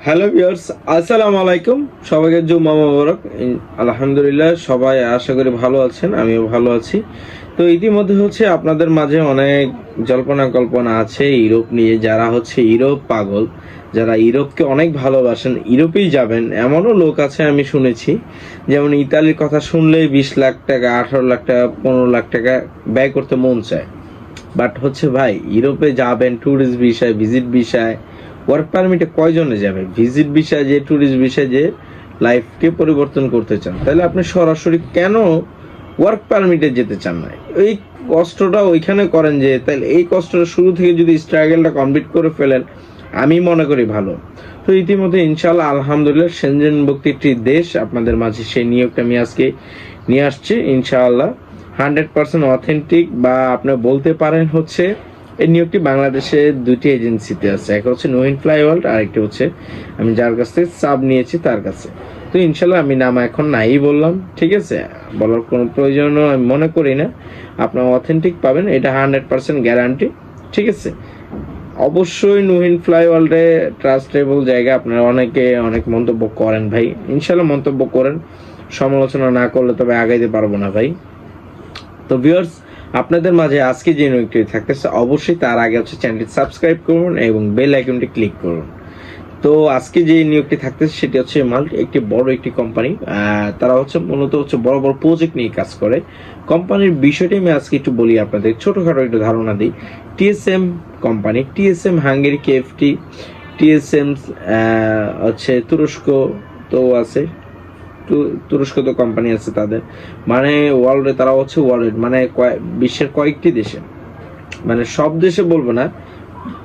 Hello viewers, আসসালামু আলাইকুম। সবাইকে জুম্মা মোবারক। আলহামদুলিল্লাহ, সবাই আশা করি ভালো আছেন, আমিও ভালো আছি। তো ইতিমধ্যে আপনাদের মাঝে অনেক জল্পনা কল্পনা আছে ইউরোপ নিয়ে। যারা ইউরোপ পাগল, যারা ইউরোপকে অনেক ভালোবাসেন, ইউরোপেই যাবেন এমনও লোক আছে আমি শুনেছি। যেমন ইতালির কথা শুনলেই 20 লাখ টাকা, 18 লাখ টাকা, 15 লাখ টাকা ব্যয় করতে মন চায়। বাট ভাই, ইউরোপে যাবেন ট্যুরিস্ট ভিসায়, ভিজিট ভিসায়। ওয়ার্ক পারমিটে কয়জনে যাবে? ভিজিট ভিসায় যে, ট্যুরিস্ট ভিসায় যে লাইফকে পরিবর্তন করতে চান, তাহলে আপনি সরাসরি কেন ওয়ার্ক পারমিটে যেতে চান না? এই কষ্টটা ওইখানে করেন যে, তাহলে এই কষ্টটা শুরু থেকে যদি স্ট্রাগলটা কমপ্লিট করে ফেলেন, আমি মনে করি ভালো। তো ইতিমধ্যে ইনশাআল্লাহ আলহামদুলিল্লাহ সেনজেনভুক্ত একটি দেশ আপনাদের মাঝে সেই নিয়োগটা আমি আজকে নিয়ে আসছি ইনশাআল্লাহ। 100% অথেন্টিক, বা আপনি বলতে পারেন এই নিয়োগটি বাংলাদেশে দুটি এজেন্সিতে আছে। একটা নোহিন ফ্লাই ওয়ার্ল্ড, আর একটি আমি যার কাছ থেকে সাব নিয়েছি তার কাছে। তো ইনশাল্লাহ আমি নাম এখন নাই বললাম, ঠিক আছে, বলার কোনো প্রয়োজনও আমি মনে করি না। আপনার অথেন্টিক পাবেন, এটা 100% গ্যারান্টি, ঠিক আছে। অবশ্যই নোহিন ফ্লাই ওয়ার্ল্ডে ট্রাস্টেবল জায়গা। আপনারা অনেকে অনেক মন্তব্য করেন ভাই, ইনশাল্লাহ মন্তব্য করেন, সমালোচনা না করলে তবে আগাইতে পারবো না ভাই। তো ভিউয়ার্স, আপনাদের মাঝে আজকে যে নিয়োগটি থাকতেছে, অবশ্যই তার আগে চ্যানেলটি সাবস্ক্রাইব করুন এবং বেল আইকনটি ক্লিক করুন। তো আজকে যে নিয়োগটি থাকতেছে সেটি মাল্ট, একটি বড় একটি কোম্পানি। তারা মূলত বড় বড় প্রজেক্ট নিয়ে কাজ করে। কোম্পানির বিষয়টি আমি আজকে একটু বলি আপনাদের, ছোটখাটো একটু ধারণা দিই। TSM company, TSM Hungary, KFT, TSM তুরস্ক তো আছে, তুরস্ক তো কোম্পানি আছে তাদের, মানে ওয়ার্ল্ডে তারা ওয়ার্ল্ড মানে বিশ্বের কয়েকটি দেশে, মানে সব দেশে বলবো না,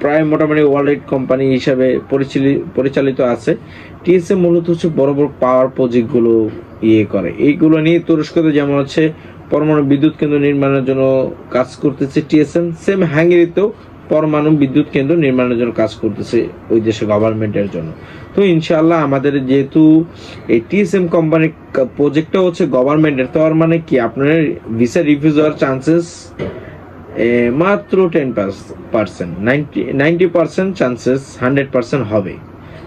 প্রায় মোটামুটি ওয়ার্ল্ড কোম্পানি হিসাবে পরিচালিত আছে। টিএসএম মূলত বড় বড় পাওয়ার প্রজেক্টগুলো করে। এইগুলো নিয়ে তুরস্কতে যেমন পরমাণু বিদ্যুৎ কেন্দ্র নির্মাণের জন্য কাজ করতেছে টিএসএম, সেম হাঙ্গেরিতেও পরমাণু বিদ্যুৎ কেন্দ্র নির্মাণের জন্য কাজ করতেছে ওই দেশে গভর্নমেন্টের জন্য। তো ইনশাআল্লাহ আমাদের যেহেতু এই টিএসএম কোম্পানির প্রজেক্টটা গভর্নমেন্টের, তো আর মানে কি, আপনার ভিসা রিফিউজ হওয়ার চান্সেস মাত্র 10%, 90% চান্সেস 100% হবে।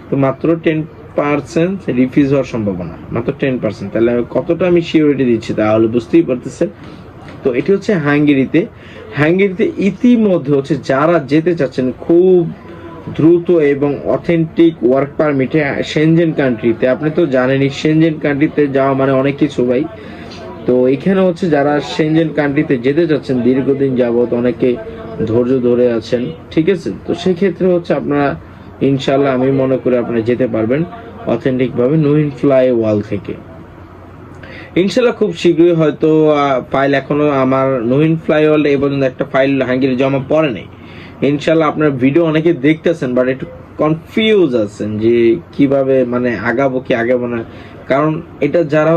তো মাত্র 10% রিফিউজ হওয়ার সম্ভাবনা, মাত্র 10%। তাহলে কতটা আমি সিওরিটি দিচ্ছি তাহলে বুঝতেই পারতেছেন। তো এটি হাঙ্গেরিতে। হাঙ্গেরিতে ইতিমধ্যে যারা যেতে চাচ্ছেন খুব দ্রুত এবং অথেন্টিক ওয়ার্ক পারমিটে সেনজেন কান্ট্রিতে, আপনি তো জানেনই সেনজেন কান্ট্রিতে যাওয়া মানে অনেক কিছু ভাই। তো এখানে যারা সেনজেন কান্ট্রিতে যেতে চাচ্ছেন দীর্ঘদিন যাবত, অনেকে ধৈর্য ধরে আছেন, ঠিক আছে। তো সেই ক্ষেত্রে আপনারা ইনশাল্লাহ আমি মনে করি আপনারা যেতে পারবেন অথেন্টিক ভাবে নোহিন ফ্লাই ওয়ার্ল্ড থেকে। ইনশাল্লাহ খুব শীঘ্রই হয়তো ফাইল, এখনো আমার নোহিন ফ্লাই ওয়ার্ল্ড এই পর্যন্ত একটা ফাইল হাঙ্গেরি জমা পড়ে নেই। ইনশাল্লাহ আপনার ভিডিও অনেকে দেখতেছেন, বাট একটু কনফিউজ আছেন যে কিভাবে মানে আগাবো কি আগাবো না। কারণ এটা যারা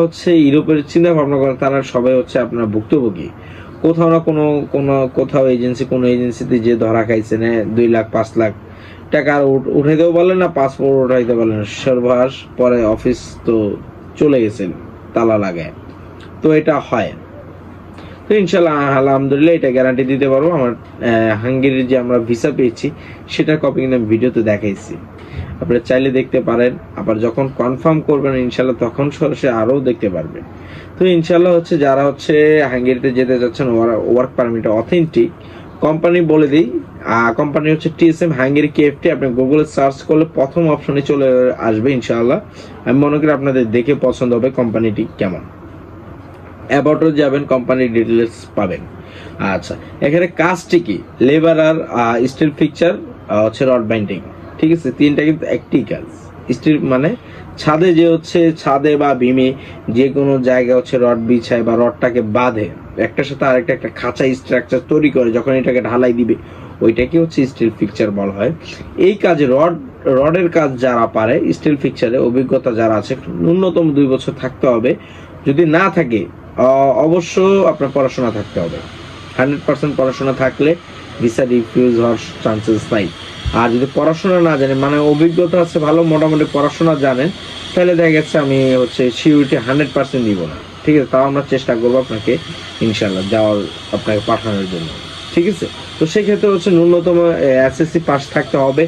ইউরোপের চিন্তা ভাবনা করে, তারা সবাই আপনার ভুক্তভোগী। কোথাও না কোথাও কোনো এজেন্সিতে যে ধরা খাইছে না, 2 লাখ 5 লাখ টাকা উঠাইতেও পারলেন না, পাসপোর্ট উঠাইতে পারলেন না, সর্বহাস পরে অফিস তো চলে গেছেন তালা লাগায়। তো এটা হয়। তো ইনশাল্লাহ আলহামদুলিল্লাহ এটা গ্যারান্টি দিতে পারবো। আমার হাঙ্গেরির যে আমরা ভিসা পেয়েছি সেটার কপি কিন্তু আমি ভিডিওতে দেখাইছি, আপনারা চাইলে দেখতে পারেন। আবার যখন কনফার্ম করবেন ইনশাল্লাহ তখন সরাসরি আরও দেখতে পারবেন। তো ইনশাল্লাহ যারা হাঙ্গেরিতে যেতে যাচ্ছেন ওয়ার্ক পারমিট অথেন্টিক কোম্পানি, বলে দিই কোম্পানি টিএসএম হাঙ্গেরি কেএফটি। আপনি গুগলে সার্চ করলে প্রথম অপশনে চলে আসবে ইনশাআল্লাহ। আমি মনে করি আপনাদের দেখে পছন্দ হবে কোম্পানিটি কেমন। অ্যাবাউটে যাবেন, কোম্পানির ডিটেলস পাবেন। আচ্ছা, এখানে কাজটি কি? লেবার আর স্টিল ফিক্সচার, রড বাইন্ডিং, ঠিক আছে। তিনটা কিন্তু একটি কাজ। স্টিল মানে ছাদে ছাদে বা ভীমে যে কোনো জায়গায় রড বিছায় বা রডটাকে বাঁধে, একটার সাথে আরেকটা একটা খাঁচা স্ট্রাকচার তৈরি করে, যখন এটাকে ঢালাই দিবে ওইটাকে স্টিল ফিক্সচার বলা হয়। এই কাজে রডের কাজ যারা পারে, স্টিল ফিক্সচারে অভিজ্ঞতা যারা আছে, ন্যূনতম 2 বছর থাকতে হবে। যদি না থাকে অবশ্য আপনার পড়াশোনা থাকতে হবে। 100% পড়াশোনা থাকলে ভিসা রিফিউজ হওয়ার চান্সেস নাই। আর যদি পড়াশোনা না জানেন, মানে অভিজ্ঞতা আছে ভালো, মোটামুটি পড়াশোনা জানেন, তাহলে দেখা গেছে আমি সিউরিটি 100% দিব না, ঠিক আছে। তাও আমরা চেষ্টা করবো আপনাকে ইনশাল্লাহ যাওয়ার, আপনাকে পাঠানোর জন্য, ঠিক আছে। তো সেক্ষেত্রে ন্যূনতম এসএসসি পাস থাকতে হবে,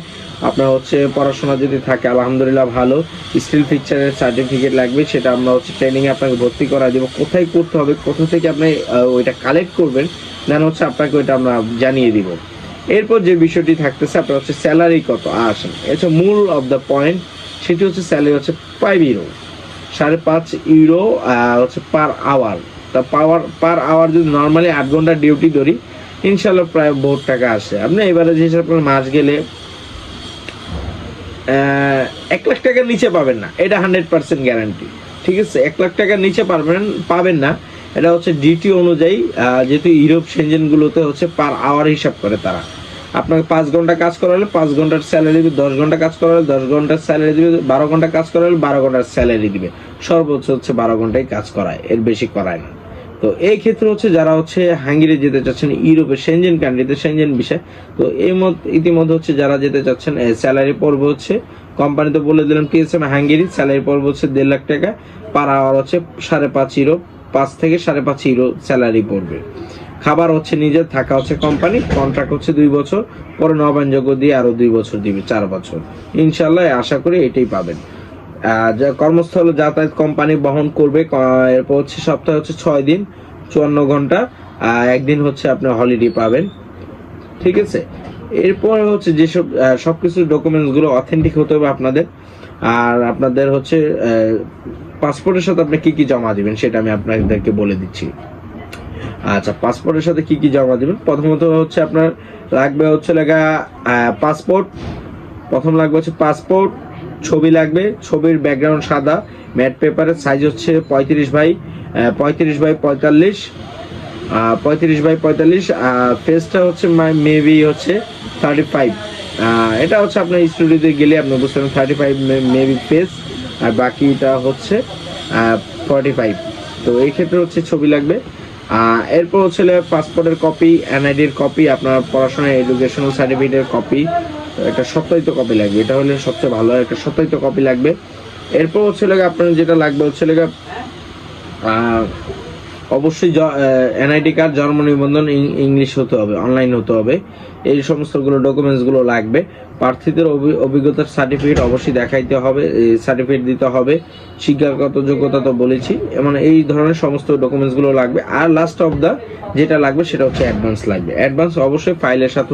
আপনার হচ্ছে পড়াশোনা যদি থাকে আলহামদুলিল্লাহ ভালো, স্কিল ফিচারের সার্টিফিকেট লাগবে, সেটা আমরা হচ্ছে ট্রেনিংয়ে আপনাকে ভর্তি করা দেবো। কোথায় করতে হবে, কোথা থেকে আপনি ওইটা কালেক্ট করবেন, দেন হচ্ছে আপনাকে ওইটা আমরা জানিয়ে দিব। এরপর যে বিষয়টি থাকতেছে আপনার হচ্ছে স্যালারি কত আসেন, এটা মূল অফ দ্য পয়েন্ট। সেটি হচ্ছে স্যালারি হচ্ছে 5 ইউরো, 5.5 ইউরো হচ্ছে পার আওয়ার। তা পার আওয়ার যদি নর্মালি 8 ঘন্টা ডিউটি ধরি, ইনশাল্লাহ প্রায় বহুত টাকা আসে। আপনি এবারে যে হিসাব আপনার মাস গেলে 1 লাখ টাকার নিচে পাবেন না, এটা 100% গ্যারান্টি। ঠিক আছে, 1 লাখ টাকার নিচে পাবেন না। এটা হচ্ছে ডিটি অনুযায়ী, যেহেতু ইউরোপ সেনজেনগুলোতে হচ্ছে পার আওয়ার হিসাব করে তারা। আপনাকে 5 ঘন্টা কাজ করালে 5 ঘন্টার স্যালারি দিবে, 10 ঘন্টা কাজ করালে 10 ঘন্টার স্যালারি দিবে, 12 ঘন্টা কাজ করালে 12 ঘন্টার স্যালারি দিবে। সর্বোচ্চ হচ্ছে 12 ঘন্টায় কাজ করায়, এর বেশি করায় না। তো এই ক্ষেত্রে হচ্ছে যারা হচ্ছে হাঙ্গেরি যেতে চাচ্ছেন, ইউরোপের সেনজেন কান্ট্রিতে, সেনজেন বিষয়, তো ইতিমধ্যে হচ্ছে যারা যেতে চাচ্ছেন, স্যালারি পড়বে হচ্ছে, কোম্পানিতে বলে দিলাম পিএসএম হাঙ্গেরি, স্যালারি পড়বে হচ্ছে 1.5 লাখ টাকা, পার আওয়ার হচ্ছে 5.5 ইউরো, 5 থেকে 5.5 ইউরো স্যালারি পড়বে। খাবার হচ্ছে নিজের, থাকা হচ্ছে কোম্পানি, কন্ট্রাক্ট হচ্ছে 2 বছর, পরে নবায়নযোগ্য দিয়ে আরো 2 বছর দিবে, 4 বছর। ইনশাল্লাহ আশা করি এটাই পাবেন। কর্মস্থলে যাতায়াত কোম্পানি বহন করবে। এরপর হচ্ছে সপ্তাহে হচ্ছে 6 দিন, 54 ঘন্টা, একদিন হচ্ছে আপনি হলিডে পাবেন। ঠিক আছে, এরপর হচ্ছে যেসব সবকিছু ডকুমেন্টস গুলো অথেন্টিক হতে হবে আপনাদের। আর আপনাদের হচ্ছে পাসপোর্টের সাথে আপনি কি কি জমা দিবেন সেটা আমি আপনাদেরকে বলে দিচ্ছি। আচ্ছা, পাসপোর্টের সাথে কি কি জমা দিবেন, প্রথমত হচ্ছে আপনার লাগবে হচ্ছে পাসপোর্ট। প্রথম লাগবে হচ্ছে পাসপোর্ট, ছবি লাগবে, ছবির ব্যাকগ্রাউন্ড সাদা, ম্যাট পেপারের সাইজ হচ্ছে 35 বাই 45, 35 বাই 45, ফেসটা হচ্ছে মেবি হচ্ছে 35। এটা হচ্ছে আপনার স্টুডিওতে গেলে আপনি বুঝতে পারেন 35 মেবি ফেস, আর বাকিটা হচ্ছে 45। তো এই ক্ষেত্রে হচ্ছে ছবি লাগবে। এরপর হচ্ছে পাসপোর্টের কপি, এনআইডির কপি, আপনার পড়াশোনার এডুকেশনাল সার্টিফিকেটের কপি, একটা সত্যায়িত কপি লাগবে, এটা হলে সবচেয়ে ভালো, একটা সত্যায়িত কপি লাগবে। এরপর হচ্ছে আপনার যেটা লাগবে হচ্ছে অবশ্যই এনআইডি কার্ড, জন্ম নিবন্ধন ইংলিশ হতে হবে, অনলাইন হতে হবে, এই সমস্তগুলো ডকুমেন্টসগুলো লাগবে। প্রার্থীদের অভিজ্ঞতার সার্টিফিকেট অবশ্যই দেখাইতে হবে, সার্টিফিকেট দিতে হবে। শিক্ষাগত যোগ্যতা তো বলেছি, মানে এই ধরনের সমস্ত ডকুমেন্টসগুলো লাগবে। আর লাস্ট অফ দা যেটা লাগবে সেটা হচ্ছে অ্যাডভান্স লাগবে। অ্যাডভান্স অবশ্যই ফাইলের সাথে